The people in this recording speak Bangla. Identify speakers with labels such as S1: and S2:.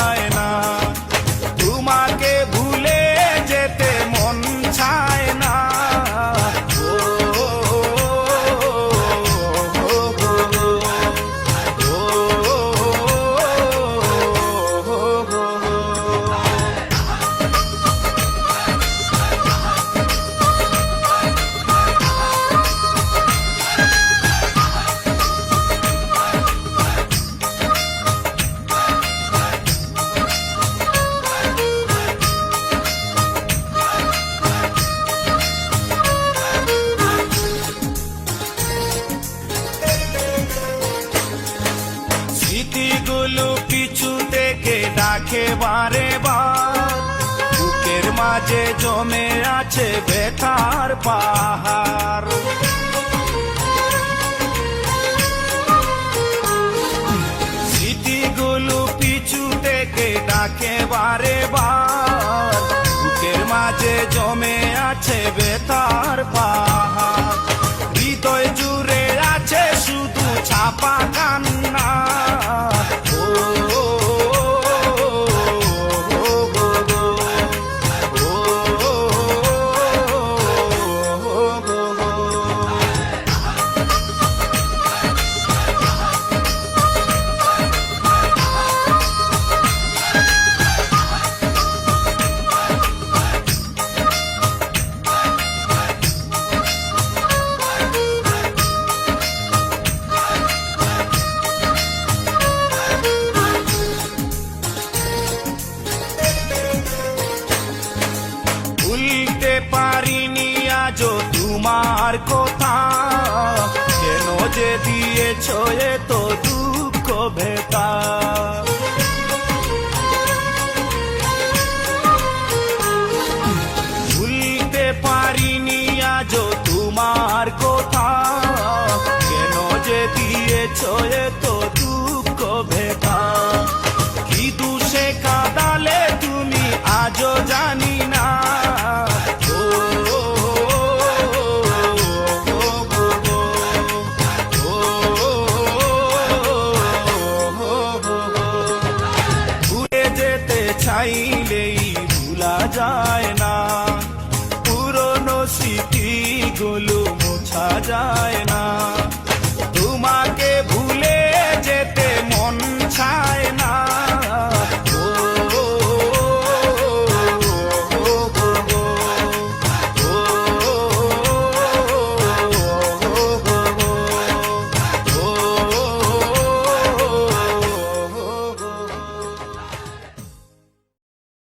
S1: যায় না, তোমাকে ভুলে যেতে মন চায় না। স্মৃতিগুলো পিছু থেকে ডাকে বারে বার, বুকের মাঝে জমে আছে ব্যথার পাহাড়। স্মৃতিগুলো পিছু থেকে ডাকে বারে বার, বুকের মাঝে জমে আছে ব্যথার পাহাড়। হৃদয় জুড়ে আছে শুধু ছাপা কান্না। ভুলতে পারিনি আজও তোমার কথা, কেন যে দিয়েছ এত দুঃখ ভেতা। ভুলতে পারিনি আজও তোমার কথা, কেন যে দিয়েছ এত দুঃখ ভেতা। কি দুষে কাঁদালে তুমি আজও জানি না। চাইলেই ভুলা যায় না, পুরনো স্মৃতিগুলো মোছা যায় না।